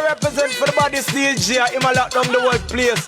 represent for the body stage here. Him a lock down the whole place.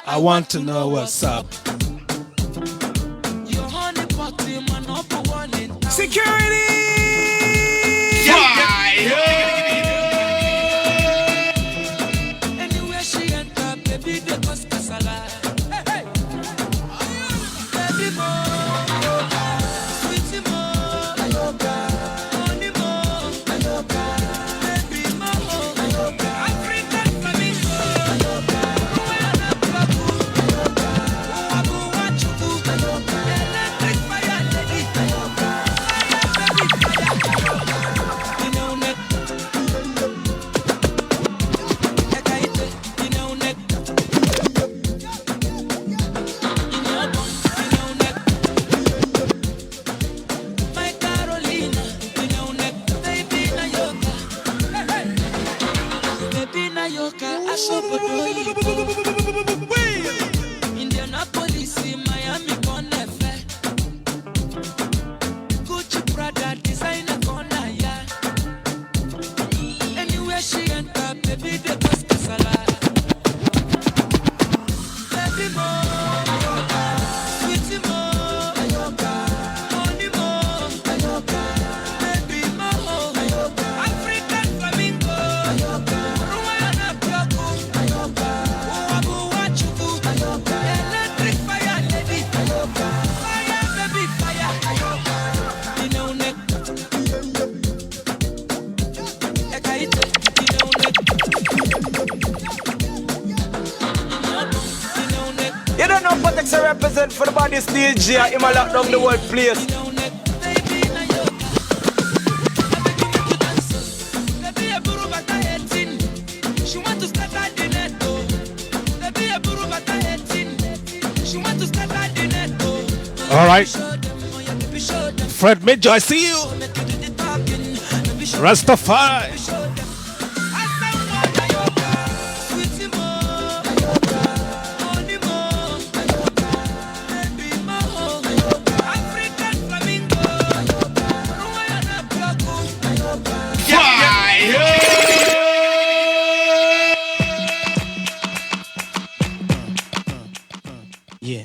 I want to know what's up. Security! Anywhere she enter, baby, they cause casala. Hey, hey. Baby mo, sweetie mo, honey mo, baby mo, African flamingo, electric fire lady, baby. Indianapolis, Miami, Conefe. Gucci, Prada, designer, corner, yeah. Anywhere she enter, baby, they cause casala. Baby, more, sweetie, more, money, more, baby, more, African flamingo, Rwanda, Pioco, Uwabu, Wachuku, electric fire, lady, fire, baby, fire, you know, neck, Ekaite, you know, neck, You don't know Patex I represent for the body still G. I'm a lock down the world place. you know, neck, baby, na yoga. Baby, a buru bata 18. She want to start at the net, oh. Baby, a buru bata 18. She want to start at the net, oh. All right. Show them, oh yeah, baby, show them. Fred Major, I see you. Make you do the talking. Baby, show Rastafari. show them. I sound more than yoga. Sweetie more. Money more. Baby more. African flamingo. Rwanda, Pioco. Yeah.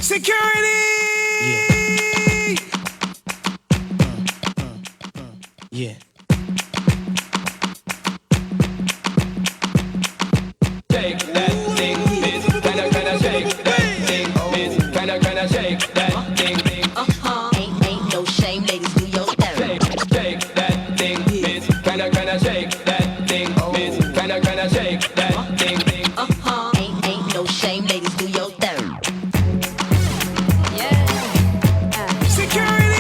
Security! Yeah. Shake that thing, miss. Kinda shake that thing, miss. Kinda shake that thing, Ain't no shame, ladies, do your thing. shake that thing, miss. Kinda shake that thing, miss. Kinda shake that thing. Ain't no shame, ladies, do your thing. Security!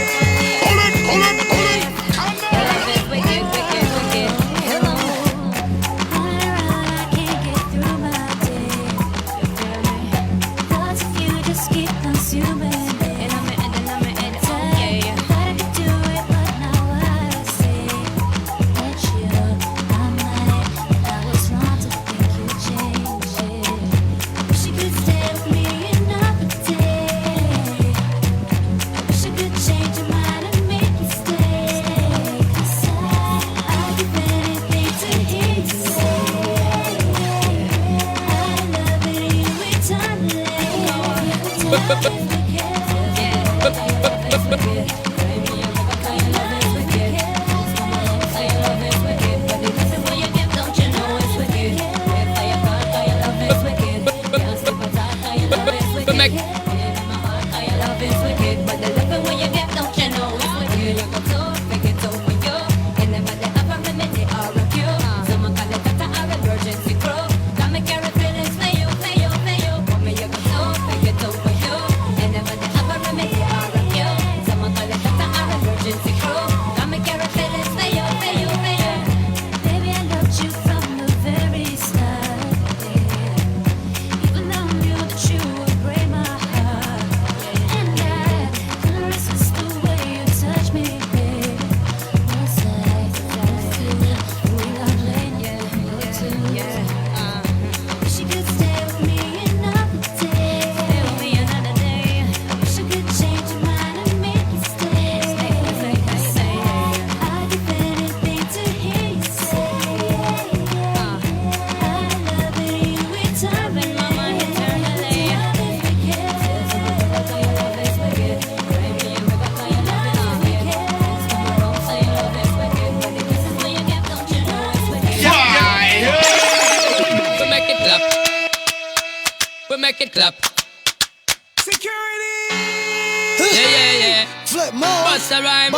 make it clap. Security! Yeah. Flip more. Bust a rhyme.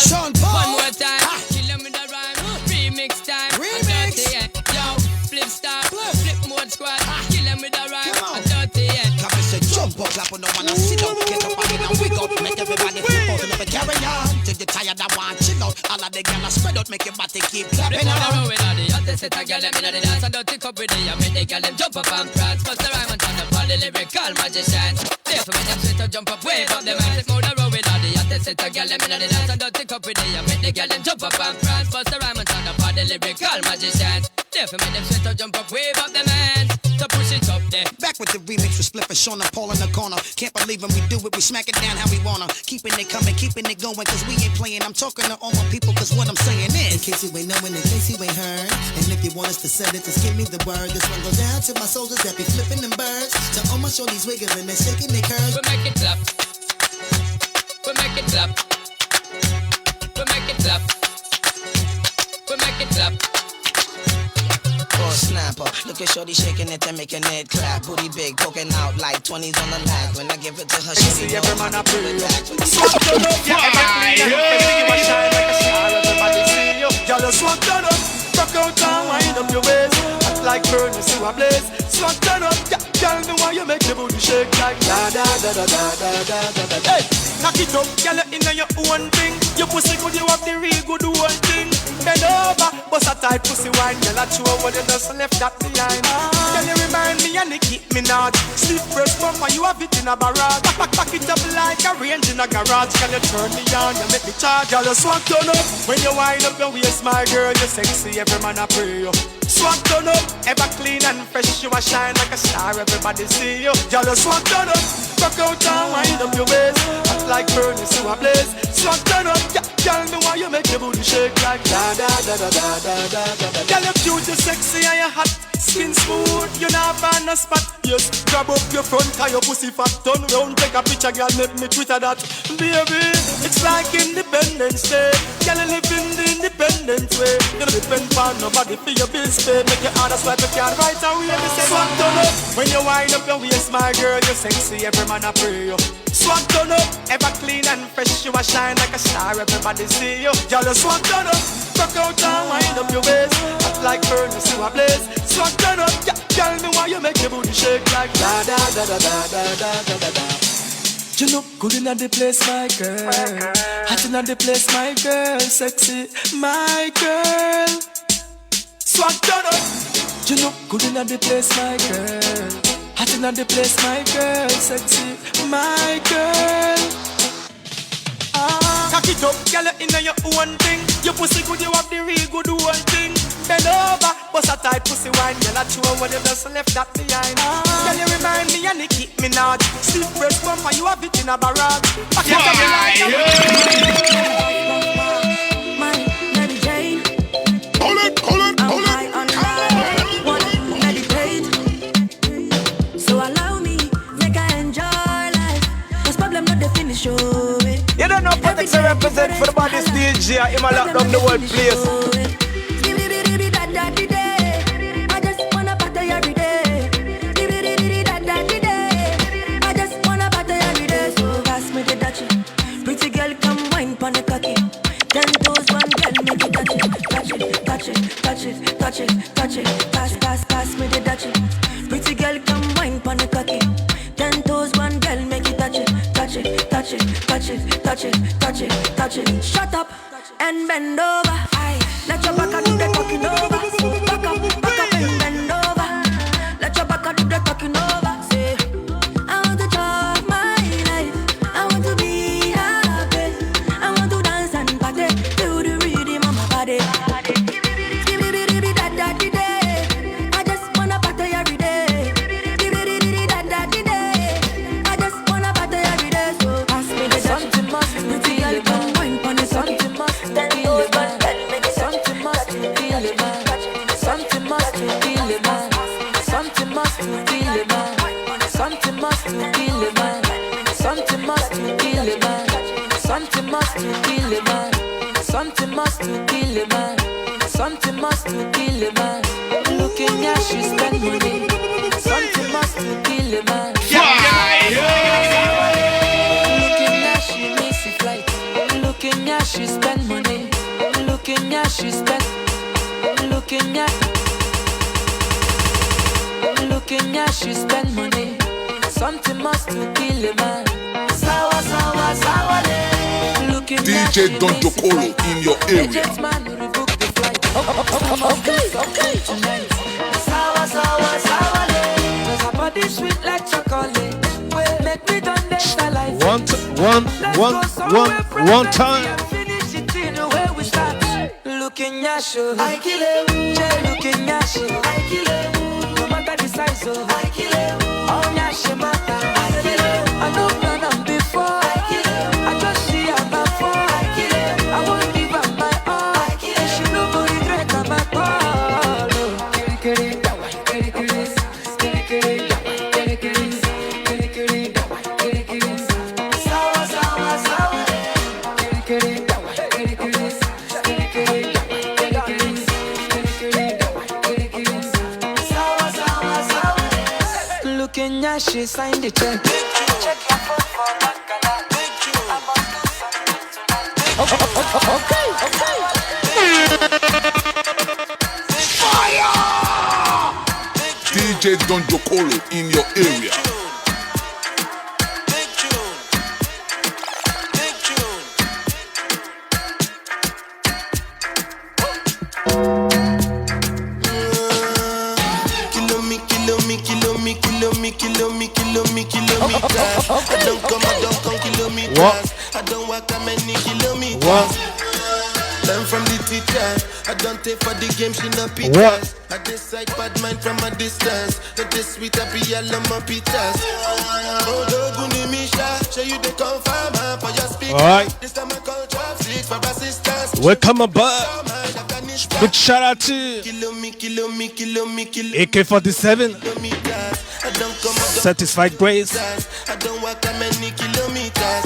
Sean Paul. One more time. Kill him with a rhyme. Remix time. Remix. Dirty, yeah. Yo, flip star. Flip mode squad. Kill him with a rhyme. Come on. Dirty, yeah. Clap and say jump up, clap on the one and sit up. Get up and in and wig up. Make everybody flip out and up and carry on. Till you tired and want chill out. All of the gyal spread out, make your body keep clapping Flip on the on. road with all the hottest set of gyal them inna the dance. And don't take up with the I make the gyal them jump up and prance. Bust a rhyme and turn up all the lyrical magicians. Therefore when them sweat to jump up, wave up them hands. Flip on the road with all the hottest set of girl them inna the dance and don't take up with it. I make the girl them jump up and prance. Bust the rhyme and turn up all the lyrical magicians. Therefore make them sweat to jump up, wave up them hands, to push it up there. Back with the remix with Slip and Sean and Paul in the corner. Can't believe when we do it, we smack it down how we wanna. Keeping it coming, keeping it going, cause we ain't playing. I'm talking to all my people, cause what I'm saying is, in case you ain't knowing, in case you ain't heard, and if you want us to set it, just give me the word. This one goes down to my soldiers that be flipping them birds. To all my shorties wiggling and shaking their curves. We make it clap. We make it clap. We make it clap. We make it clap. Oh snapper, look at shorty shaking it and making it clap. Booty big, poking out like 20s on the lag. When I give it to her, she see every man a pray. Swap turn up, yeah, every clean and fresh. You a shine like a star, everybody see you. Y'all just swap turn up, rock out and wind up your waist. Act like furnace you a blaze. Swap turn up, yeah, girl, the one you make the booty shake like da da da da da da da da da. Hey, knock it up, girl, you inna your own thing. Your pussy good, you have the real good one thing. Bend over, bust a tight pussy wine. Girl, I chew over the dust and left that behind. Girl, you remind me and Nicki Minaj. Sleep first bumper, you have it in a barrage. Back it up like a range in a garage. Girl, you turn me on, you make me charge. Girl, you swag turn up. When you wind up your waist, my girl, you sexy, every man a pray you. Swag turn up, ever clean and fresh. You a shine like a star, everybody see you. Girl, you swag turn up. Rock out and wind up your waist. Act like furnace you a blaze. Swag turn up, yeah, girl, the one you make your booty shake like da da da da da da da da. Girl, you cute, you sexy and you hot. Skin smooth, you not find a spot. Yes, grab up your front and your pussy fat. Turn round, take a picture, girl, make me Twitter that. Baby, it's like Independence Day. Girl, you live in the independent way. You don't depend on nobody for your bills pay. Make your honest swipe, you can't write away. Me say swag turn up. When you wind up your waist, my girl, you sexy, every man a pray you. Swag turn up, ever clean and fresh. You a shine like a star, everybody see you. Girl, you swag turn up. Rock out and wind up your waist. Act like furnace you a blaze. Swag turn up, yeah, girl, the one you make your booty shake like da da da da da da da da da. You look good in the place, my girl. Hot in the place, my girl. Sexy, my girl. Swag turn up. You look good in the place, my girl. Hot in the place, my girl. Sexy, my girl. Cock it up, girl, you inna your own thing. Your pussy good, you have the real good one thing. Bend over, bust a tight pussy wine. Girl, I chew over the dust and left that behind. Girl, you remind me and Nicki Minaj. Sleep first bumper, you have it in a barrage. Back it up, like My Mary Jane. Hold it, hold it, hold it. I'm high on life, wanna meditate. So allow me, make I enjoy life. Cause problem not the finish, oh. you don't know Protect to represent for the body stage here. Him a lock down the whole place. I just wanna party every day. I just wanna party every day. So pass me the Dutchie. Pretty girl, come wine pon the cocky. 10 toes, one girl, make it touch it, touch it, touch it, touch it, touch it, touch it. Pass me the Dutchie. Pretty girl, come wine pon the cocky. 10 toes, one girl, make it touch it, touch it, touch it, touch it, touch it, touch it, touch it. Shut up and bend over. Let your back do the talking over. Back up and bend over. Let your back do the talking over. Say, I want to talk my life. I want to be happy. I want to dance and party to the rhythm of my body. I just wanna party every day. I just wanna party every day. So ask me the something must be real. Come wine pon the something must be real. Something must be real, man. Something must be real, man. Something must be real, man. Something must be real, man. Something must be real, man. Something must be real, man. Something must be real, man. Something must be real, man. Looking at she spend money. Something must be real, man. Looking at she miss a flight. Looking at she spend money. Looking at she spend. Looking at she spend money. Something must be real, man. Sawa, sawa, sawa, looking DJ Don Jocolo in your area. Okay. Sawa, sawa, sawa, cause her body sweet like chocolate. Make me done this for life. One time. Finish it in the way we start. Looking at you, I kill him. Looking at you, I kill him. No matter the size, I kill him. Oh, Nash, matter, I kill him. I know plan on before, I kill him. I just see her before, I kill him. I won't give up my all, I kill him. She no go regret on my call. Kill it, that one, kill it, kill it, kill it, kill it, that one, kill it, kill it, kill it, kill it, that one, kill it, kill it. Sour, sour, sour. Kill it, kill it, that one, kill it, kill it, kill it, kill it. Looking at she signed the check. Check your phone for Makala. Okay. Fire! DJ Don Jokolo in your area. Kilometers. I don't come kilometers. What? I don't walk that many kilometers. What? Learn from the teacher. I don't take for the game, she no What? pitas. I decide bad mind from a distance. Not this sweet, I be all on my pitas. Oh, Doguni Misha, show you the confirm for your speaker. Alright. This time I call traffic for assistance. Welcome aboard. Big shout out to AK-47. Satisfied Grace. I don't walk that many kilometers.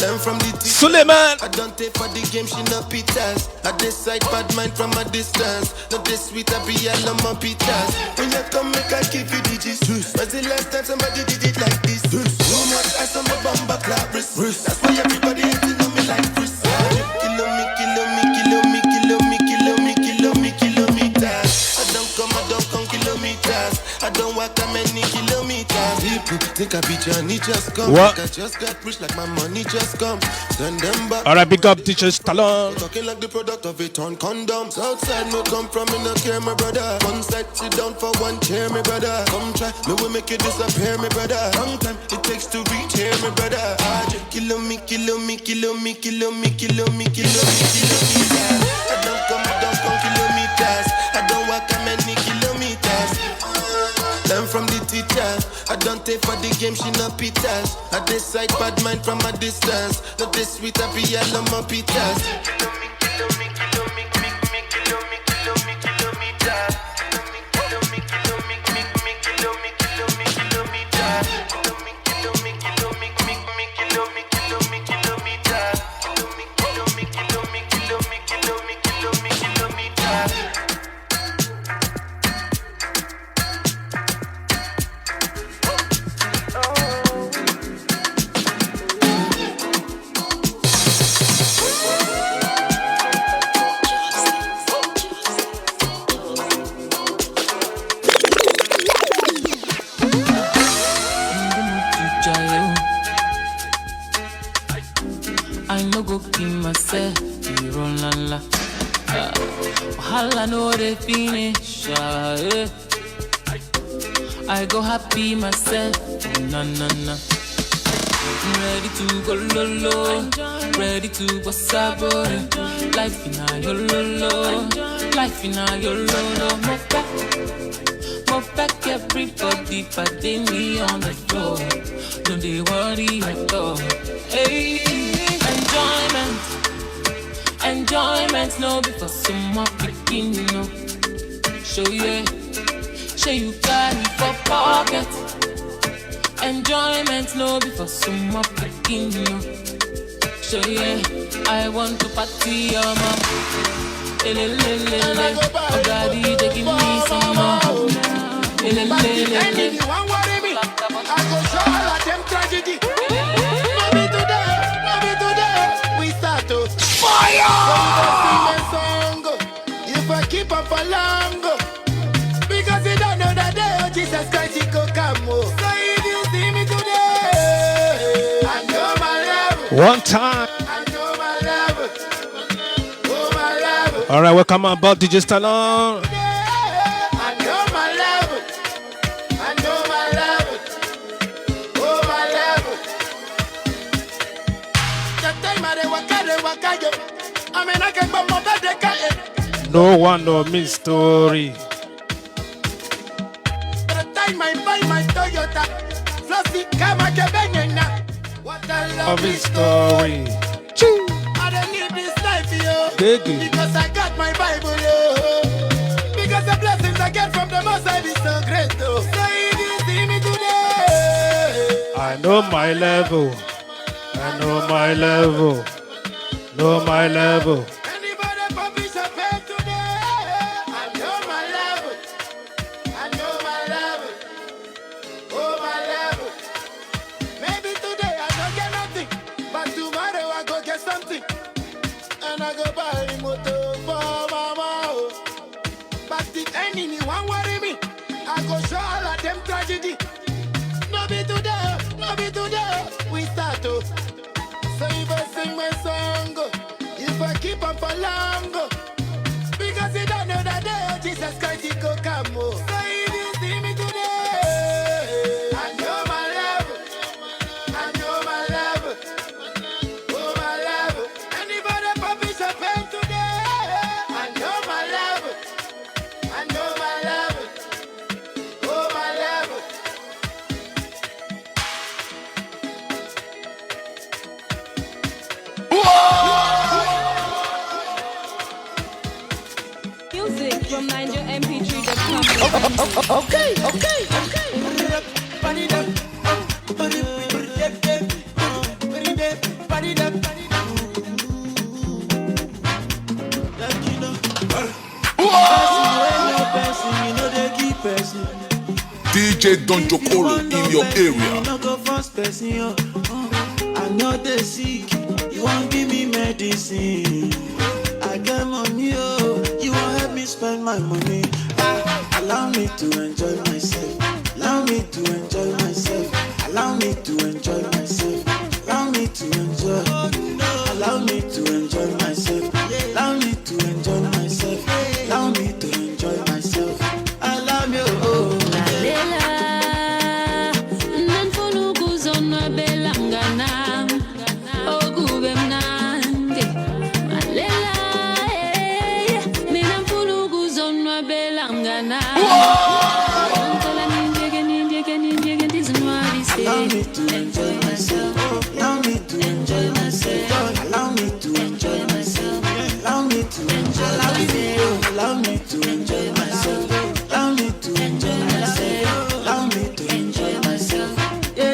Learn from the teacher. Suleiman. I don't take for the game, she no pitas. I decide bad mind from a distance. Not this sweet, I be all on my pitas. When you come, make I give you digits. When's the last time somebody did it like this? Too much ice on my bumper clap wrist. That's why everybody hating on me like Chris. Kilometers. I don't come kilometers. I don't walk that many kilometers. People think I be Johnny just come. What? Like I just got rich, like my money just come. Send them back. Alright, big up DJ Stallone. Talking like the product of a torn condom. Outside no come from, me no care, my brother. One side sit down for one chair, my brother. Come try, me will make you disappear, my brother. Long time it takes to reach here, my brother. Kilometers. I don't come kilometers. I don't walk that many kilometers. Learn from the teacher. I don't take for the game, she no pitas. I decide bad mind from a distance. Not this sweet, I be all on my pitas. I no go kill myself, la. Wahala no dey finish, I go happy myself, na. Ready to go lolo, ready to go sabo. Life in a yolo, life in a yolo. Move back everybody, party me on the floor. Don't they worry at all. Hey, enjoyment, no be for some more picking, no. Show you carry for pocket. Enjoyment, no be for some more picking, no. Show you, I want to party, mama. Oh, daddy, they give me some more. If you want worry me, I go show all of them tragedy. No be today, we start to fire. Song, if I keep up for long, because you don't know that day, oh Jesus Christ, he could come. So if you see me today, I know my love. One time. I know my love. Oh my love. Alright, welcome about DJ Stallone. No one know me story. By the time I buy my Toyota, Flossy Kama Kebenyena. What a lovely story. I don't need this life, yo. Because I got my Bible, yo. Because the blessings I get from the Most High is so great, though. So if you see me today, I know my level. I know my level. Know my level. anybody publish a pen today, I know my level. I know my level. Oh, my level. Maybe today I don't get nothing, but tomorrow I go get something. And I go buy a motor for mama. Oh. But the enemy won't worry me. I go show all of them tragedy. No be today, we start to. So if I sing my song, if I keep on for long, because you don't know that day, oh, Jesus Christ, he go come. Oh. So if you see me today, I know my level. I know my level. Oh, my level. Anybody publish a pen today, I know my level. I know my level. Oh, my level. Music from NaijaMP3.com. Okay. DJ Don Jokolo in your area. I know they sick, you won't give me medicine. I get money, oh, you won't help me spend my money. Allow me to enjoy myself. Allow me to enjoy myself. Allow me to enjoy myself. Allow me to enjoy. Allow me to enjoy myself. Allow me to enjoy myself. Allow me to enjoy myself. I love you, oh. Allow me to enjoy myself. Allow me to enjoy myself. Allow me to enjoy myself. Allow me to enjoy myself. Allow me to enjoy myself. Allow me to enjoy myself. Allow me to enjoy myself. Yeah.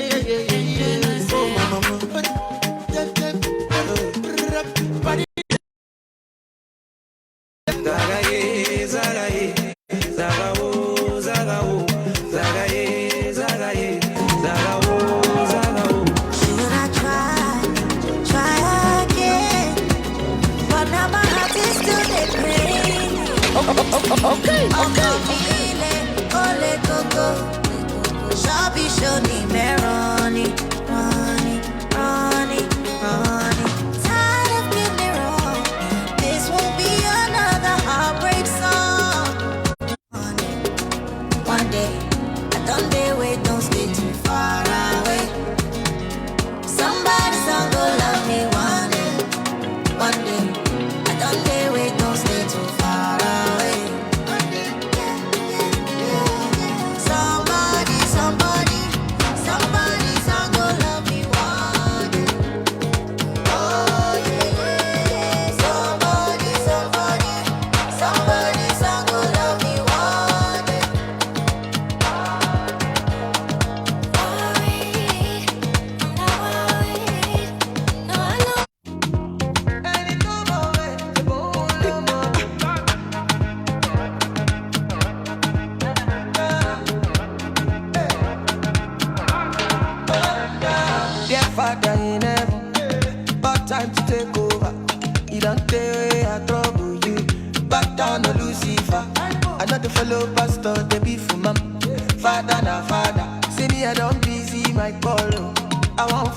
Oh, mama. Should I try again? But now my heart is still the pain. Okay. Ole coco, Shabby show me Meroni. Tired of getting wrong. This won't be another heartbreak song. One day, I don't dare wait, don't stay too far away. Somebody's gonna go love me one day. I don't dare wait, don't stay too far away. Somebody's gonna go love me one day. Oh yeah. Somebody's gonna go love me one day. Dear Father in heaven, about time to take over. You don't tell I trouble you. Back down on Lucifer. I know the fellow pastor, they be for mom. Father na father. See me, I don't busy my call. I want